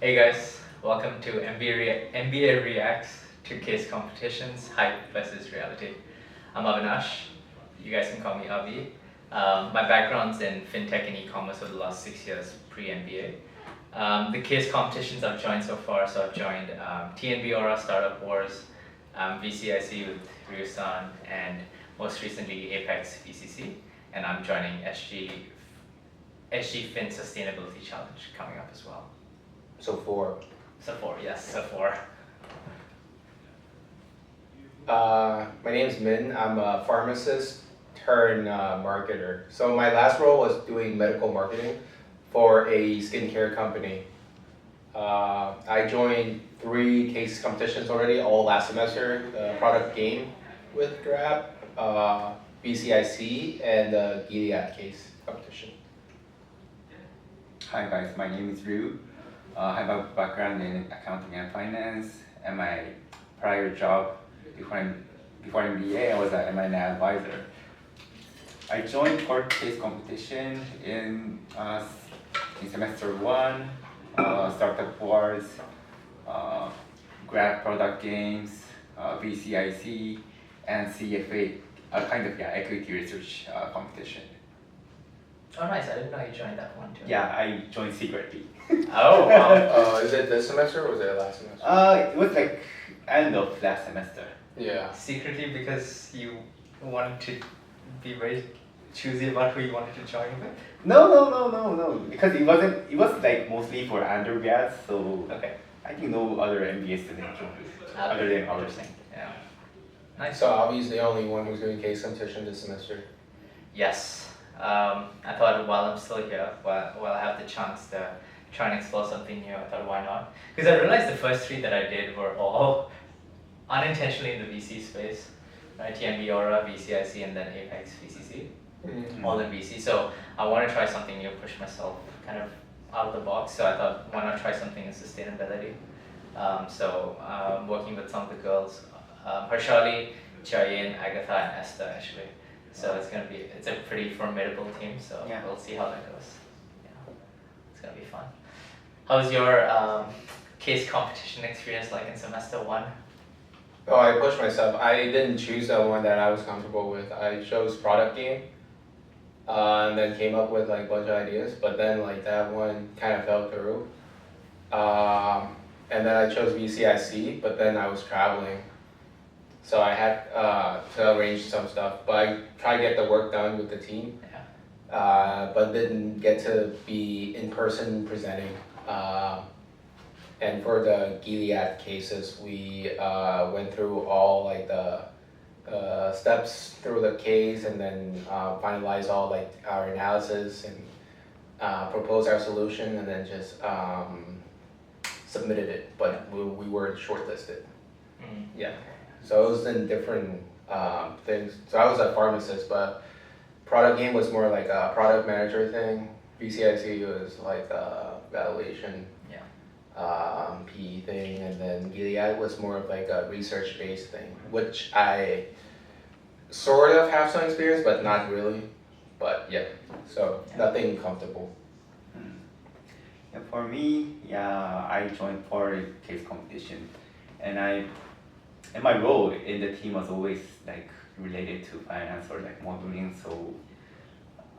Hey guys, welcome to MBA Reacts to Case Competitions, Hype versus Reality. I'm Avinash. You guys can call me Avi. My background's in fintech and e-commerce over the last 6 years pre-MBA. The case competitions I've joined so far, so I've joined TNB Aura, Startup Wars, VCIC with Ryusan, and most recently Apex VCC. And I'm joining SG Fin Sustainability Challenge coming up as well. So four. Yes, so four. My name's Min. I'm a pharmacist turned marketer. So my last role was doing medical marketing for a skincare company. I joined 3 case competitions already, all last semester. The product game with Grab, BCIC, and the Gilead case competition. Hi guys, my name is Ryu. I have a background in accounting and finance, and my prior job before MBA, I was an M&A advisor. I joined court case competition in semester 1, Startup Wars, Grab Product Games, VCIC, and CFA, equity research competition. Oh nice, I didn't know you joined that one too. Yeah, I joined secretly. Oh wow. Is it this semester or was it last semester? It was like end of last semester. Yeah. Secretly because you wanted to be very choosy about who you wanted to join with? No. Because it was like mostly for undergrads, so Okay. I think no other MBA student joined other than ours. Interesting. Yeah. Nice. So Avi's the only one who's doing case competition this semester. Yes. I thought while I'm still here, while I have the chance to try and explore something new, I thought why not? Because I realized the first 3 that I did were all unintentionally in the VC space, right? TNB Aura, VCIC, and then Apex VCC, all in VC. So I want to try something new, push myself kind of out of the box. So I thought, why not try something in sustainability? Working with some of the girls, Harshali, Chayin, Agatha, and Esther actually. So it's a pretty formidable team. So Yeah. We'll see how that goes. Yeah, it's gonna be fun. How's your case competition experience like in semester 1? Oh, I pushed myself. I didn't choose the one that I was comfortable with. I chose product game, and then came up with like a bunch of ideas. But then like that one kind of fell through. And then I chose VCIC, but then I was traveling, so I had to arrange some stuff. But I tried to get the work done with the team, but didn't get to be in person presenting. And for the Gilead cases, we went through all like the steps through the case, and then finalized all like our analysis and proposed our solution, and then just submitted it. But we weren't shortlisted. Yeah. So it was in different things. So I was a pharmacist, but product game was more like a product manager thing. VCIC was like a valuation. PE thing, and then Gilead was more of like a research-based thing, which I sort of have some experience, but not really. But yeah, so nothing comfortable. Yeah, for me, I joined for a case competition, and my role in the team was always like related to finance or like modeling. So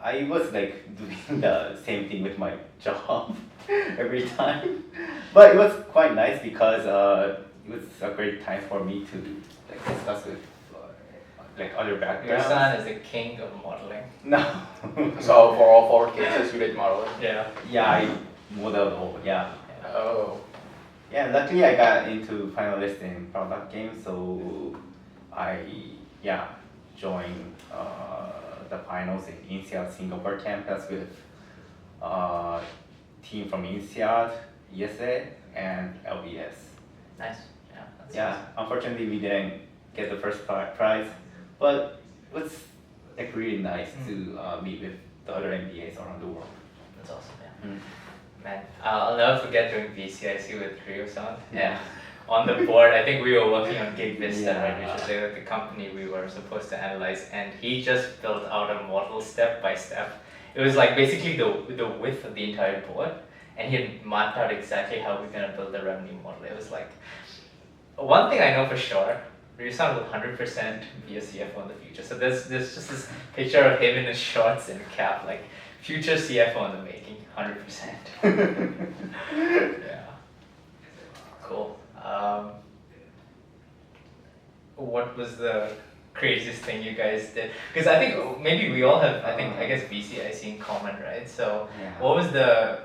I was like doing the same thing with my job every time, but it was quite nice because it was a great time for me to like discuss with like other Your backgrounds. son is the king of modeling. No. So for all 4 cases, you did modeling? Yeah. Yeah, I modeled all. Yeah. Oh. Yeah, luckily I got into finalist in product game, so I joined the finals in INSEAD Singapore campus with team from INSEAD, ESA, and LBS. Nice. Yeah. That's Yeah, awesome. unfortunately we didn't get the first prize, but it was like really nice to meet with the other MBAs around the world. That's awesome. Yeah. Man, I'll never forget doing VCIC with Ryo-san. Yeah. On the board, I think we were working on Gig Vista, right, which is the company we were supposed to analyze, and he just built out a model step by step. It was like basically the width of the entire board, and he had mapped out exactly how we're gonna build the revenue model. It was like, one thing I know for sure, Ryusan will 100% be a CFO in the future. So there's just this picture of him in his shorts and cap, like future CFO in the making, 100%. Yeah. Cool. What was the craziest thing you guys did? Because I think maybe we all have, I guess VCIC in common, right? So what was the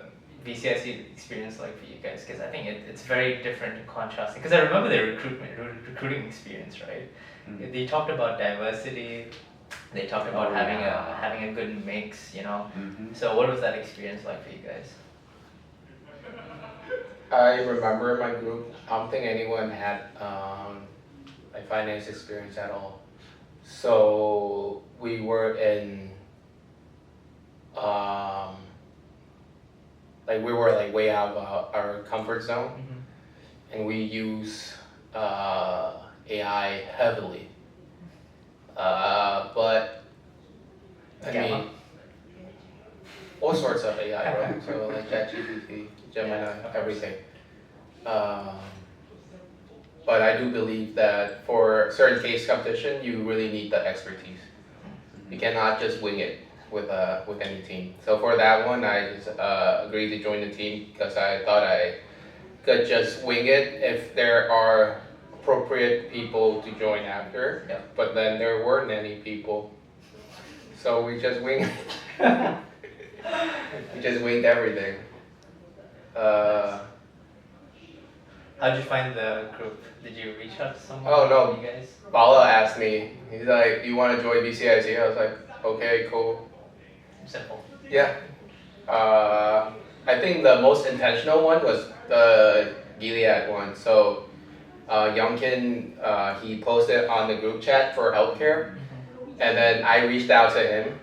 VCIC experience like for you guys? Because I think it's very different and contrasting. Because I remember the recruiting experience, right? Mm. They talked about diversity. They talked about having a good mix, you know. Mm-hmm. So what was that experience like for you guys? I remember in my group, I don't think anyone had like finance experience at all. So we were in like we were like way out of our comfort zone, and we use AI heavily. But I mean, all sorts of AI, bro. So like ChatGPT, Gemini, everything. But I do believe that for certain case competition, you really need the expertise. You cannot just wing it with any team. So for that one, I just agreed to join the team because I thought I could just wing it if there are appropriate people to join after. Yeah. But then there weren't any people, so we just winged it. We just winged everything. How'd you find the group? Did you reach out to someone? Oh, no. You guys? Bala asked me, he's like, "Do you want to join BCIC?" I was like, "Okay, cool." Simple. Yeah. I think the most intentional one was the Gilead one. So, Youngkin, he posted on the group chat for healthcare, and then I reached out to him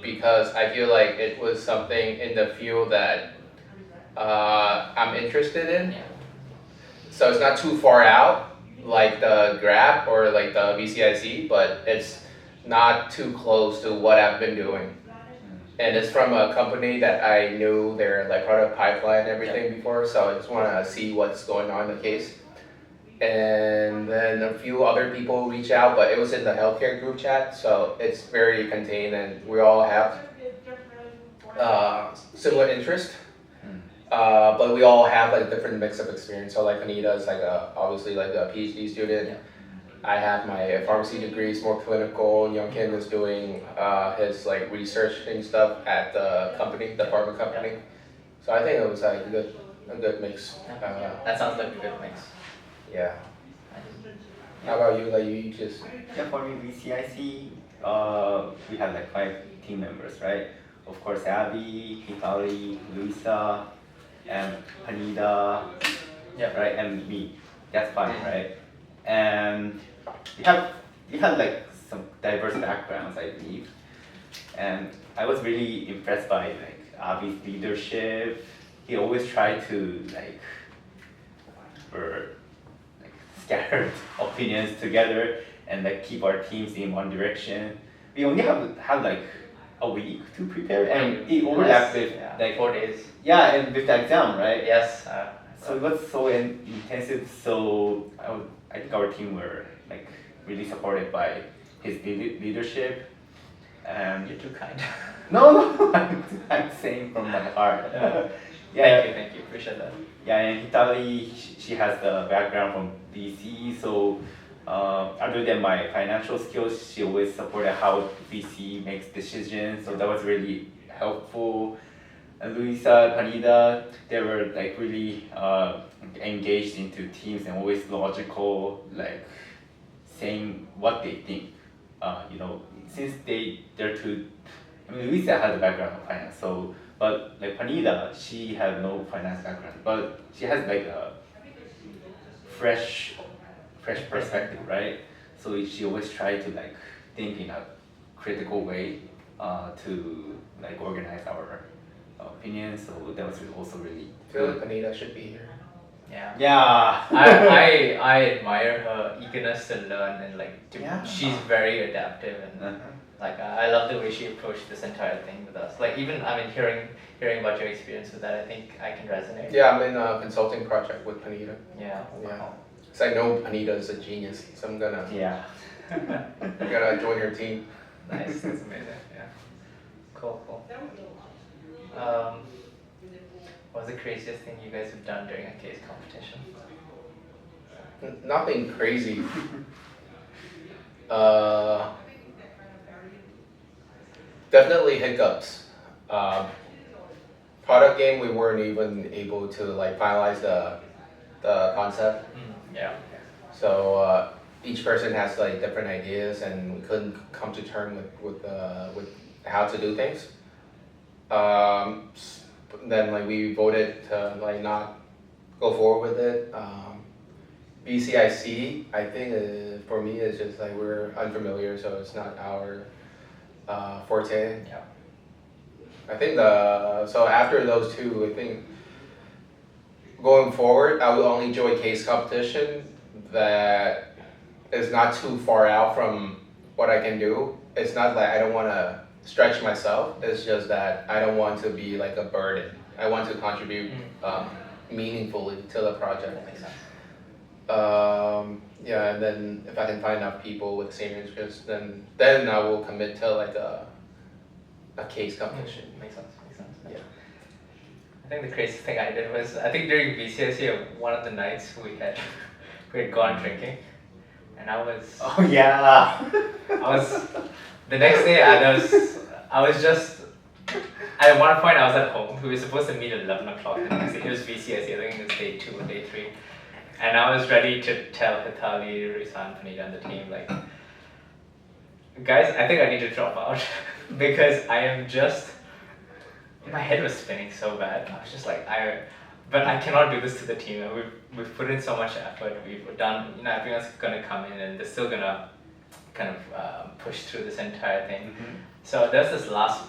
because I feel like it was something in the field that I'm interested in. Yeah. So it's not too far out, like the Grab or like the VCIC, but it's not too close to what I've been doing. And it's from a company that I knew their like product pipeline and everything before, so I just want to see what's going on in the case. And then a few other people reach out, but it was in the healthcare group chat, so it's very contained, and we all have similar interest. But we all have like different mix of experience. So like Anita is like obviously like a PhD student. Yeah. I have my pharmacy degree, is more clinical. Youngkin is doing his like research and stuff at the company, the pharma company. So I think it was like a good mix. That sounds like a good mix. Yeah. How about you? Like you just Yeah, for me, VCIC, we had like 5 team members, right? Of course, Abby, Hikari, Luisa, and Hanida, right, and me. That's 5, right? And we had like some diverse backgrounds, I believe. And I was really impressed by like Abby's leadership. He always tried to like scattered opinions together and like keep our teams in one direction. We only had like a week to prepare, and it overlapped with like 4 days. Yeah, and with the exam, right? Yes. So it was so intensive. So I think our team were like really supported by his leadership. And You're too kind. no, I'm saying from my heart. Yeah. Thank you, appreciate that. Yeah, and Hitali, she has the background from VC, so other than my financial skills, she always supported how VC makes decisions, so that was really helpful. And Luisa, Panida, they were like really engaged into teams and always logical, like saying what they think. Since they're two, I mean, Luisa had a background in finance, so. But like Panida, she had no finance background, but she has like a fresh perspective, right? So she always tried to like think in a critical way to like organize our opinions. So that was also really I feel like Anita should be here. Yeah. Yeah. I admire her eagerness to learn and like Yeah. she's very adaptive and Like I love the way she approached this entire thing with us. Like even I mean hearing about your experience with that, I think I can resonate. Yeah, I'm in a consulting project with Panita. Yeah. Yeah. Cause I know Panita is a genius, so I'm gonna join her team. Nice, that's amazing. Yeah. Cool. What's the craziest thing you guys have done during a case competition? Nothing crazy. Definitely hiccups. Product game, we weren't even able to like finalize the concept. Yeah. So each person has like different ideas, and we couldn't come to term with how to do things. Then like we voted to like not go forward with it. BCIC, I think for me it's just like we're unfamiliar, so it's not our forte. Yeah. I think so after those two, I think going forward, I will only join case competition that is not too far out from what I can do. It's not that I don't want to stretch myself. It's just that I don't want to be like a burden. I want to contribute meaningfully to the project. That makes sense. Yeah, and then if I can find enough people with the same interests, then I will commit to like a case competition. Makes sense. Yeah. I think the craziest thing I did was I think during BCSE one of the nights we had gone drinking, and I was the next day I was just at one point I was at home. We were supposed to meet at 11 o'clock the next day. It was BCSE, I think it was day 2 or day 3. And I was ready to tell Hitali, Risan, Panita and the team, like, guys, I think I need to drop out because I am just, my head was spinning so bad. I was just like, but I cannot do this to the team. And we've put in so much effort. We've done, everyone's gonna come in and they're still gonna kind of push through this entire thing. So there's this last,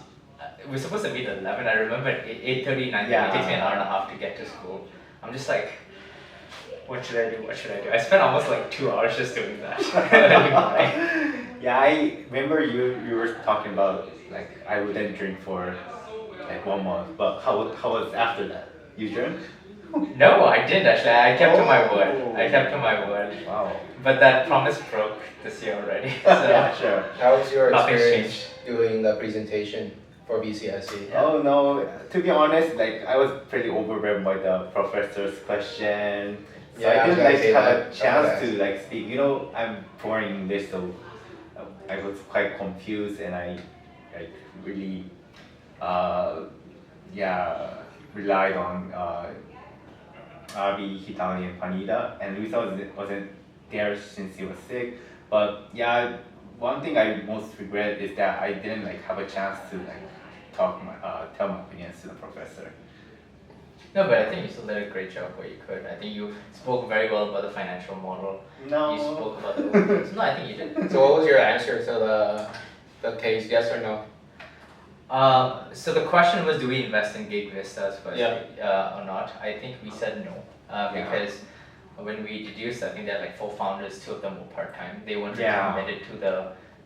we're supposed to meet at 11. I remember at 8:30, 9:30, it takes me an hour and a half to get to school. I'm just like, what should I do? I spent almost like 2 hours just doing that. Yeah, I remember you were talking about like I wouldn't drink for like 1 month, but how was after that? You drank? No, I didn't actually. I kept to my word. Wow. But that promise broke this year already. So Yeah, sure. How was your Nothing's experience changed. doing the presentation for BCIC? Oh no, to be honest, like I was pretty overwhelmed by the professor's question. So Yeah, I I was didn't gonna like say have that. a chance to like speak. I'm foreign English, so I was quite confused and I like really relied on Avi, Hitali and Panita, and Luisa wasn't there since he was sick. But yeah, one thing I most regret is that I didn't like have a chance to like tell my opinions to the professor. No, but I think you still did a great job where you could. I think you spoke very well about the financial model. No. You spoke about the No, I think you did. So what was your answer to the case? Yes or no? So the question was, do we invest in gig vistas first Yeah. or not? I think we said no because when we deduced, I think there are like 4 founders, 2 of them were part time. They weren't really committed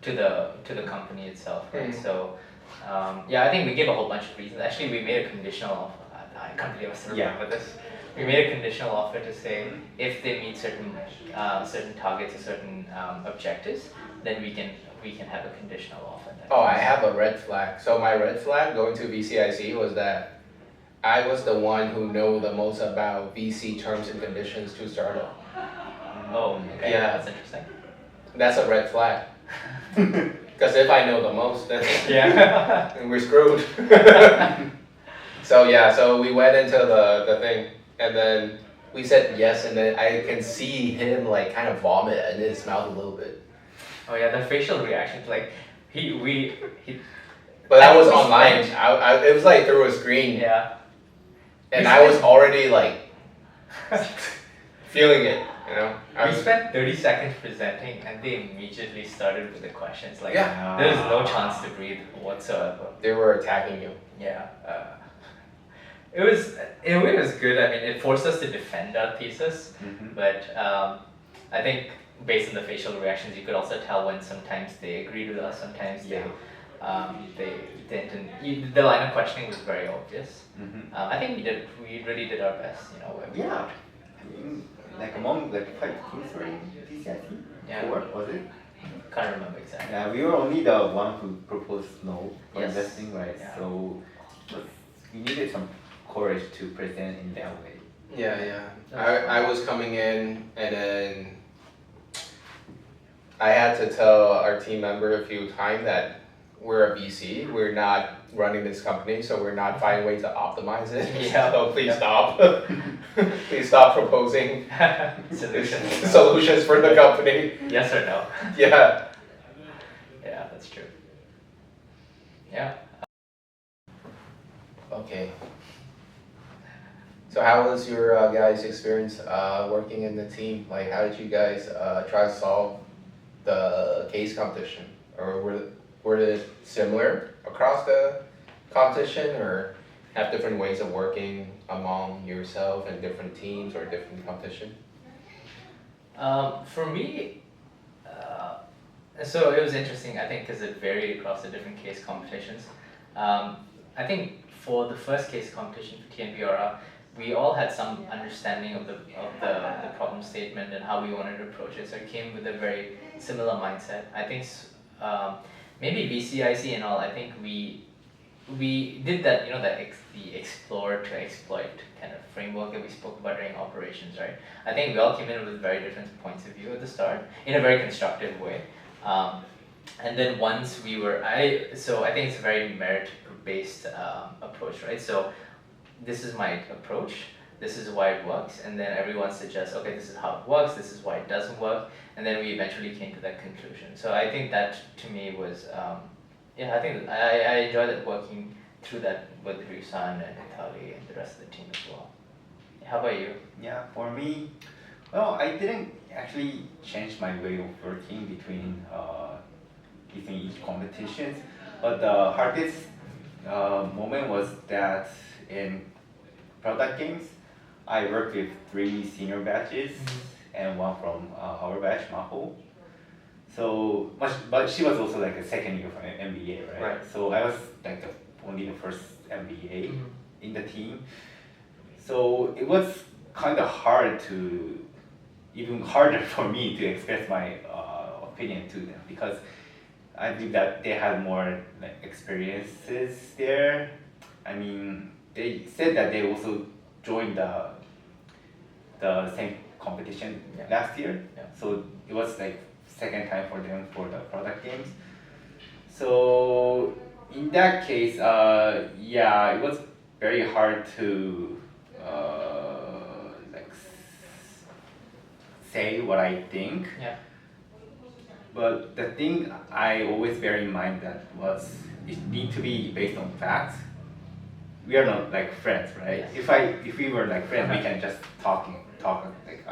to the company itself, right? So I think we gave a whole bunch of reasons. Actually, we made a conditional offer. I can't believe I still remember this. We made a conditional offer to say if they meet certain targets or certain objectives, then we can have a conditional offer. I have a red flag. So my red flag going to VCIC was that I was the one who know the most about VC terms and conditions to startup. Oh, okay. Yeah. That's interesting. That's a red flag. Because if I know the most, then Yeah. we're screwed. So we went into the thing, and then we said yes, and then I can see him like kind of vomit in his mouth a little bit. Oh yeah, the facial reactions, like he. But that was online. It was like through a screen. Yeah. And I was already like feeling it, We spent 30 seconds presenting, and they immediately started with the questions. Like, Yeah. there's no chance to breathe whatsoever. They were attacking you. Yeah. It was in a way it was good. I mean, it forced us to defend our thesis, but I think based on the facial reactions, you could also tell when sometimes they agreed with us, sometimes they didn't. The line of questioning was very obvious. I think we really did our best, where we Yeah. could. I mean, like among like 5 teams were in DCIT? Yeah. 4, was it? Can't remember exactly. Yeah, we were only the one who proposed no for Yes. investing, right? Yeah. So we needed some courage to present in that way. Yeah. I was coming in and then I had to tell our team member a few times that we're a VC, we're not running this company, so we're not finding ways to optimize it. Yeah. So please stop. Please stop proposing Solutions. solutions for the company. Yes or no? Yeah. Yeah, that's true. Yeah. Okay. So how was your guys' experience working in the team? Like, how did you guys try to solve the case competition? Or were they similar across the competition, or have different ways of working among yourself and different teams or different competition? For me, so it was interesting, I think, because it varied across the different case competitions. I think for the first case competition for TNBRR, we all had some understanding of the problem statement and how we wanted to approach it. So it came with a very similar mindset. I think maybe VCIC and all. I think we did that. The explore to exploit kind of framework that we spoke about during operations, right? I think we all came in with very different points of view at the start in a very constructive way. And then once we were, so I think it's a very merit-based approach, right? So this is my approach, this is why it works, and then everyone suggests, okay, this is how it works, this is why it doesn't work, and then we eventually came to that conclusion. So I think that to me was, I think I enjoyed it working through that with Ryusan and Italy and the rest of the team as well. How about you? Yeah, for me, well, I didn't actually change my way of working between each competitions, but the hardest moment was that in product games, I worked with 3 senior batches and one from our batch, Maho. So, but she was also like a second year from MBA, right? So I was like only the first MBA in the team. So it was kind of even harder for me to express my opinion to them, because I believe that they had more like experiences there. I mean, they said that they also joined the same competition last year. So it was like second time for them for the product games. So in that case, it was very hard to say what I think. But the thing I always bear in mind that was it need to be based on facts. We are not like friends, right? If we were like friends, we can just talk like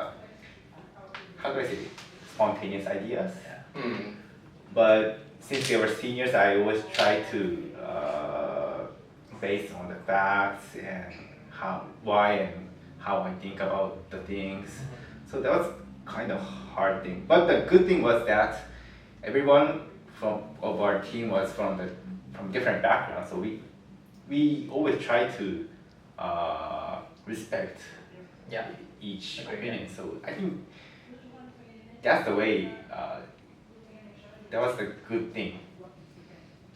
how do I say spontaneous ideas. But since they were seniors, I always try to based on the facts and why and how I think about the things. So that was kind of hard thing. But the good thing was that everyone of our team was from different backgrounds. So we always try to respect each opinion. So I think that's the way. That was the good thing.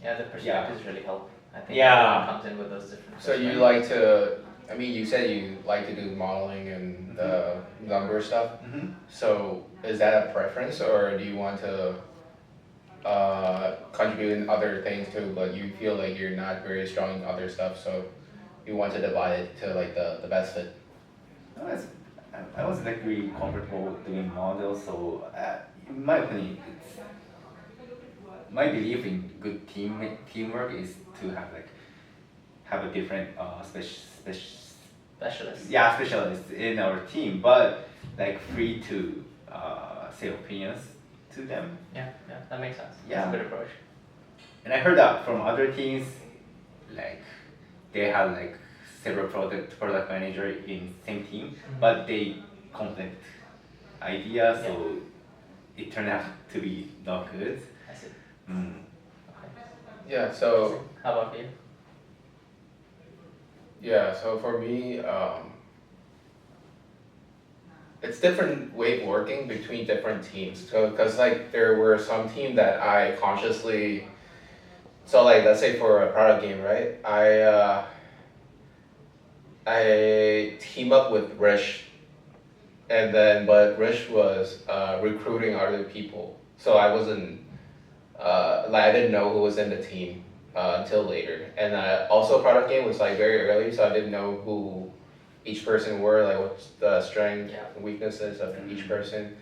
Yeah, the perspectives really help. I think Yeah. everyone comes in with those different So you perspectives. like to, I mean, you said you like to do modeling and the number stuff. So is that a preference, or do you want to contribute in other things too, but you feel like you're not very strong in other stuff, so you want to divide it to like the best fit? I was like really comfortable doing models, so in my opinion, my belief in good teamwork is to have a different specialists in our team, but like free to say opinions to them. Yeah, that makes sense. Yeah. That's a good approach. And I heard that from other teams, like they have like several product manager in same team, but they conflict ideas. So it turned out to be not good. I see. Mm. Okay. Yeah, so How about you? yeah, so for me, it's different way of working between different teams. So, cause like there were some team that I consciously, so like let's say for a product game, right? I team up with Rish, and then but Rish was recruiting other people, so I wasn't like I didn't know who was in the team until later. And also product game was like very early, so I didn't know who each person were, like what's the strength and weaknesses of each person.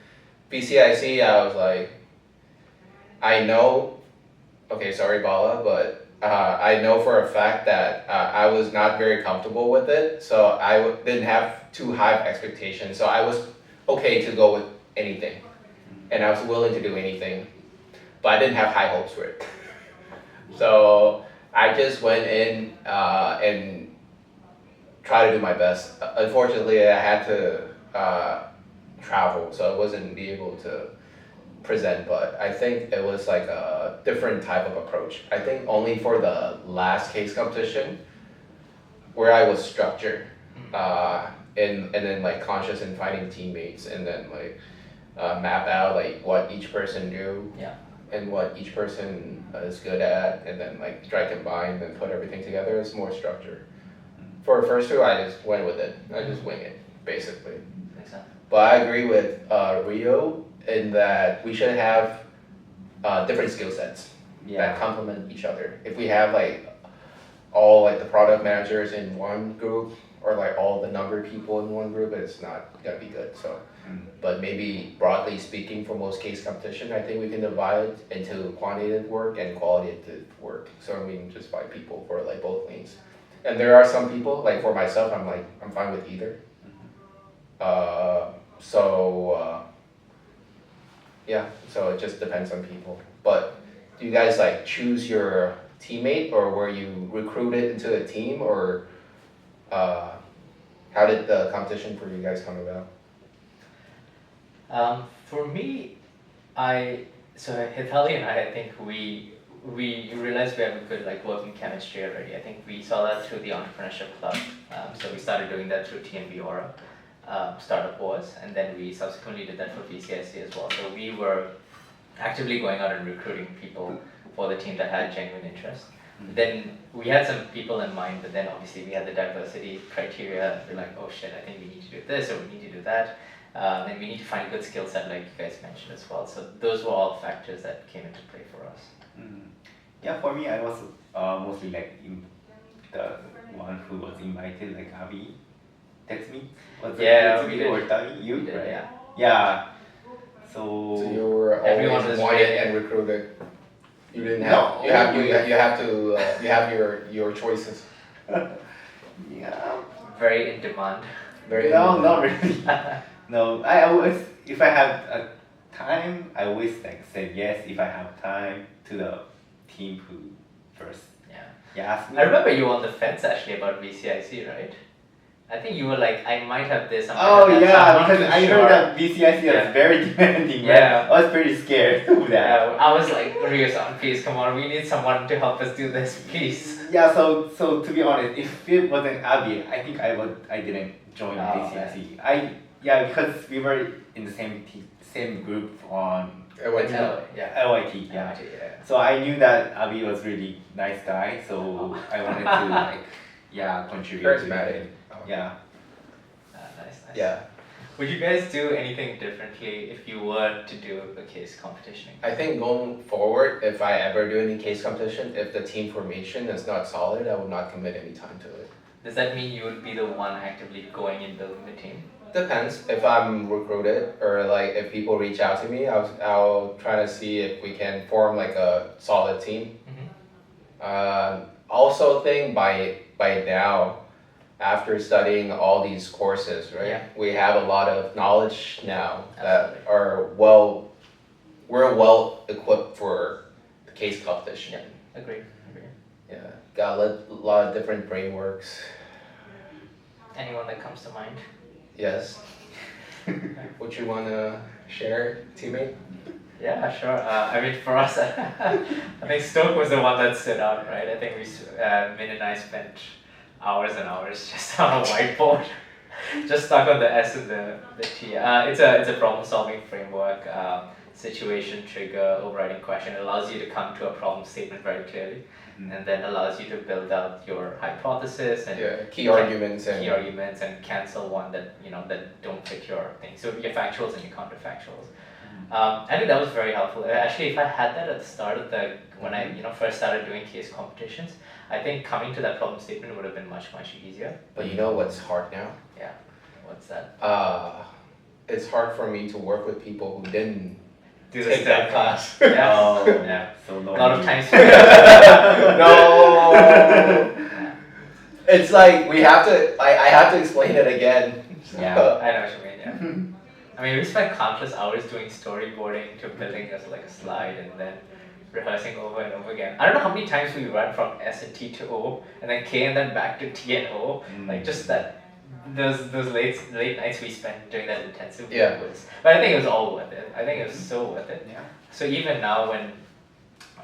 BCIC, I was like, I know, okay, sorry Bala, but I know for a fact that I was not very comfortable with it, so didn't have too high of expectations, so I was okay to go with anything, and I was willing to do anything, but I didn't have high hopes for it. So I just went in and tried to do my best. Unfortunately, I had to travel, so I wasn't be able to present, but I think it was like a different type of approach. I think only for the last case competition where I was structured and then like conscious in finding teammates, and then like map out like what each person do and what each person is good at, and then like try to combine and put everything together. It's more structured. For the first two, I just went with it. I just wing it, basically. Exactly. But I agree with Rio in that we should have different skill sets that complement each other. If we have like all like the product managers in one group, or like all the number people in one group, it's not gonna be good. So, but maybe broadly speaking, for most case competition, I think we can divide it into quantitative work and qualitative work. So we can just find people for like both lanes. And there are some people, like for myself, I'm fine with either. Yeah, so it just depends on people. But do you guys like choose your teammate, or were you recruited into a team, or how did the competition for you guys come about? For me, so Hithali and I think we realized we have a good like working chemistry already. I think we saw that through the entrepreneurship club. So we started doing that through TNB Aura, Startup Wars, and then we subsequently did that for VCIC as well. So we were actively going out and recruiting people for the team that had genuine interest. Then we had some people in mind, but then obviously we had the diversity criteria. We're like, oh shit, I think we need to do this or we need to do that. And we need to find a good skill set, like you guys mentioned as well. So those were all factors that came into play for us. Yeah, for me, I was mostly like the one who was invited, like Avi text me. Was it we you did. or Tavi? You? We did, right? Yeah. So you were everyone always was wanted ready. and recruited. You didn't No, have. You have your choices. yeah. Very in demand. Very No, not really. No, I always, if I have a time, I always like say yes if I have time to the team who first asked me. I remember you were on the fence actually about VCIC, right? I think you were like, I might have this. I might Oh have that, so I'm yeah, not because too I sure. heard that BCIC was very demanding. Yeah. Right? I was pretty scared of that. Yeah, I was like, Ryo-san, please come on, we need someone to help us do this, please. Yeah, so to be honest, if it wasn't Abby, I think I didn't join BCIC. Because we were in the same group on LYT. LYT, yeah. So I knew that Abby was really nice guy, so I wanted to contribute. Charismatic. Yeah. Nice. Yeah. Would you guys do anything differently if you were to do a case competition? I think going forward, if I ever do any case competition, if the team formation is not solid, I will not commit any time to it. Does that mean you would be the one actively going and building the team? Depends. If I'm recruited, or like if people reach out to me, I'll try to see if we can form like a solid team. Also think by now, after studying all these courses, right? We have a lot of knowledge now that are we're well equipped for the case competition. Yeah, agree. Yeah, got a lot of different frameworks. Anyone that comes to mind? Yes. Would you wanna share, teammate? Yeah, sure. I mean, for us, I think Stoke was the one that stood out, right? I think Min and I spent hours and hours just on a whiteboard, just stuck on the S and the T. It's a problem-solving framework, situation, trigger, overriding question. It allows you to come to a problem statement very clearly, and then allows you to build out your hypothesis and key arguments and cancel one that that don't fit your thing. So your factuals and your counterfactuals. I think that was very helpful. Actually, if I had that at the start of when I first started doing case competitions, I think coming to that problem statement would have been much easier. But you know what's hard now? Yeah, what's that? It's hard for me to work with people who didn't do take that class. Yeah. Oh, yeah. So A lot of times. No. It's like we have to. I have to explain it again. Yeah. I know what you mean. Yeah. I mean, we spent countless hours doing storyboarding to building us like a slide and then rehearsing over and over again. I don't know how many times we went from S and T to O and then K and then back to T and O. Like just those late nights we spent doing that intensively. Yeah. But I think it was all worth it. I think it was so worth it. Yeah. So even now when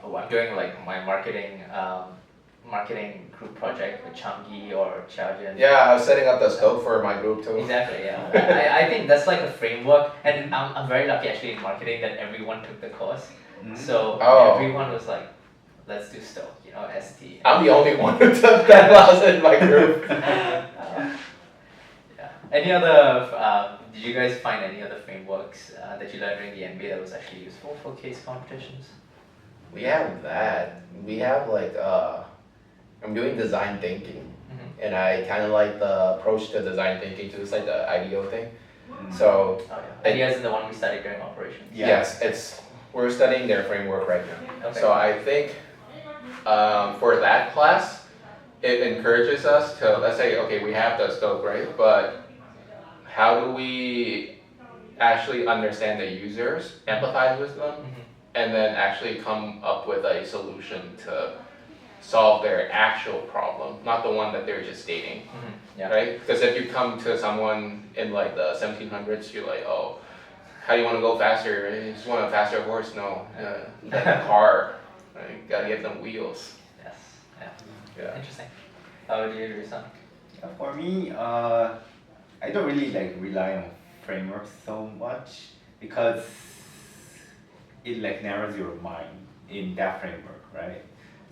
I'm doing like my marketing group project with Changi or Xiaojun. Yeah, I was setting up the scope for my group too. Exactly, yeah. I think that's like a framework, and I'm very lucky actually in marketing that everyone took the course. So everyone was like, let's do Stoke, ST. I'm the only one who took that class in my group. Yeah. Any other, did you guys find any other frameworks that you learned during the MBA that was actually useful for case competitions? We have that. We have like, I'm doing design thinking. And I kind of like the approach to design thinking too. It's like the IDEO thing. So IDEO is the one we studied during operations. Yes, we're studying their framework right now. Okay. So I think for that class, it encourages us to, let's say, okay, we have the scope, right? But how do we actually understand the users, empathize with them, and then actually come up with a solution to solve their actual problem, not the one that they're just stating, right? Because if you come to someone in like the 1700s, you're like, oh, how do you want to go faster? You just want a faster horse? No, like a car. Right? You gotta give them wheels. Yes. Yeah. Interesting. How would you do something? Yeah, for me, I don't really like rely on frameworks so much because it like narrows your mind in that framework, right?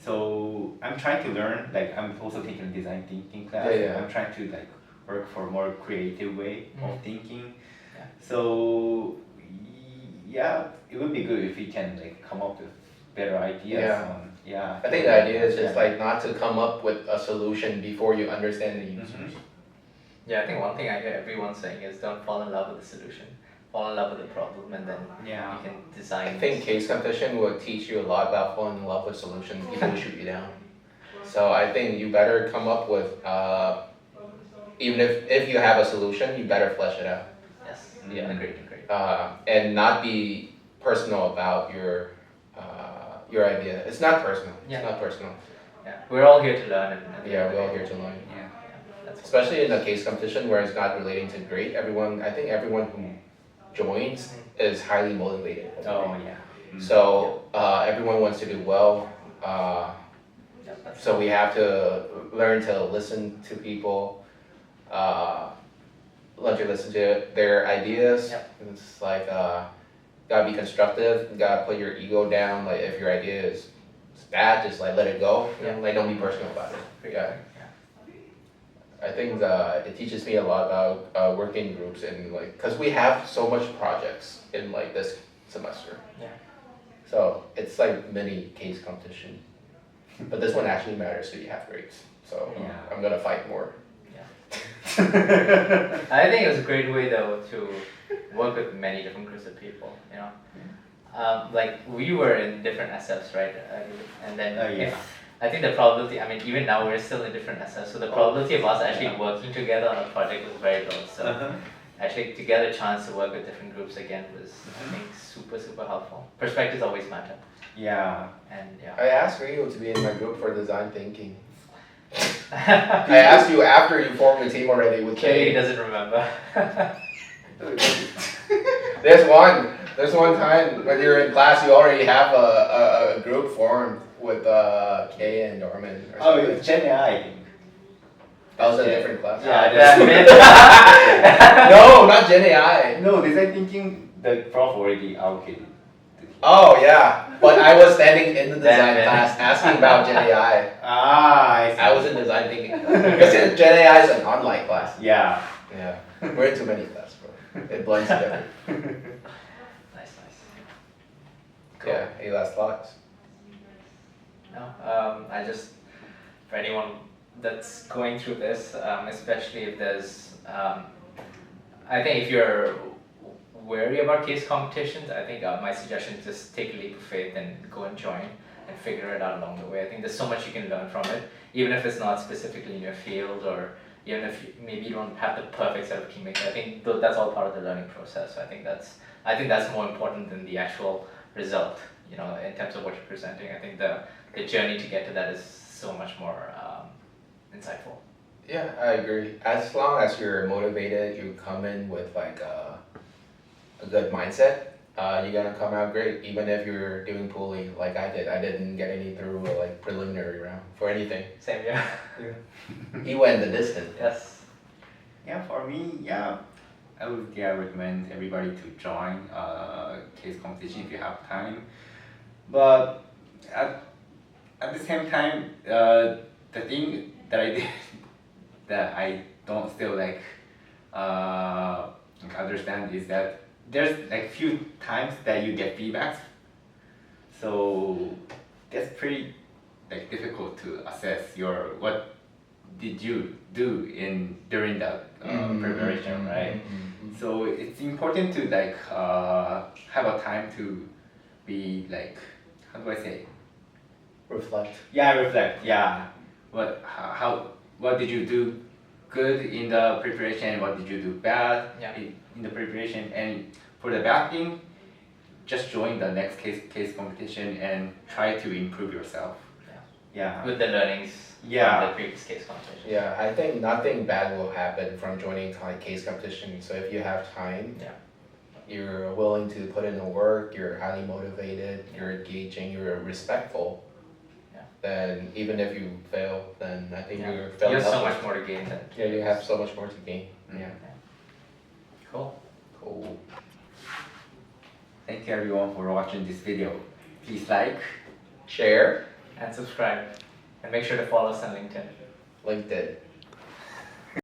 So I'm trying to learn, like I'm also taking a design thinking class. Yeah. I'm trying to like work for a more creative way of thinking. Yeah. So yeah, it would be good if we can like come up with better ideas. I think the idea is just like not to come up with a solution before you understand the users. Yeah, I think one thing I hear everyone saying is don't fall in love with the solution. Fall in love with the problem and then you can design. I think case competition will teach you a lot about falling in love with solutions. People will shoot you down. So I think you better come up with, even if you have a solution, you better flesh it out. Yes, agreed. And not be personal about your idea. It's not personal. Yeah. It's not personal. Yeah, we're all here to learn. We're all here to learn. Yeah, that's Especially in a case competition where it's not relating to grade. I think everyone who joins is highly motivated. So everyone wants to do well. So we have to learn to listen to people, learn to listen to their ideas. It's like gotta be constructive. You gotta put your ego down. Like if your idea is bad, just like let it go. Like don't be personal about it. I think it teaches me a lot about working groups and like, cause we have so much projects in like this semester. So it's like mini case competition, but this one actually matters, so you have grades. So I'm gonna fight more. I think it was a great way though to work with many different groups of people. Like we were in different SFs, right? And then I think the probability, I mean, even now we're still in different SFs, so the probability of us actually working together on a project was very low. So actually to get a chance to work with different groups again was, I think, super helpful. Perspectives always matter. And I asked Rio to be in my group for design thinking. I asked you after you formed the team already with Kelly Kay. doesn't remember. There's one. There's one time when you're in class, you already have a group formed with Kay and Dorman. Or Oh, something. it's Gen AI, I think. That was a different class. Yeah, No, not Gen AI. No, design thinking, the prof already allocated. Oh yeah, but I was standing in the design Damn it. class asking about Gen AI. I see. I was in design thinking class. Because Gen AI is an online class. Yeah. Yeah, we're in too many classes, bro. It blends together. Nice. Cool. Yeah, any last thoughts? No, I just, for anyone that's going through this, especially if there's, I think if you're wary about case competitions, I think my suggestion is just take a leap of faith and go and join and figure it out along the way. I think there's so much you can learn from it, even if it's not specifically in your field, or even if maybe you don't have the perfect set of teammates. I think that's all part of the learning process. So I think that's more important than the actual result. You know, in terms of what you're presenting, I think the journey to get to that is so much more insightful. Yeah, I agree. As long as you're motivated, you come in with like a good mindset, you're gonna come out great. Even if you're doing poorly, like I did. I didn't get any through like preliminary round for anything. Same here. He went the distance. Yes. Yeah, for me, yeah, I would recommend everybody to join case competition if you have time. But at the same time, the thing that I did that I don't still understand is that there's like few times that you get feedbacks, so that's pretty like difficult to assess your what did you do during the preparation, right? So it's important to like have a time to be like, how do I say? Reflect. Yeah, reflect. Yeah, what did you do good in the preparation? What did you do bad in the preparation? And for the bad thing, just join the next case competition and try to improve yourself. Yeah. With the learnings from the previous case competition. Yeah, I think nothing bad will happen from joining case competition. So if you have time, you're willing to put in the work, you're highly motivated, you're engaging, you're respectful, then even if you fail, then I think you're failing. You have so much more to gain than. Yeah, you have so much more to gain. Yeah. Cool. Thank you everyone for watching this video. Please like, share, and subscribe, and make sure to follow us on LinkedIn.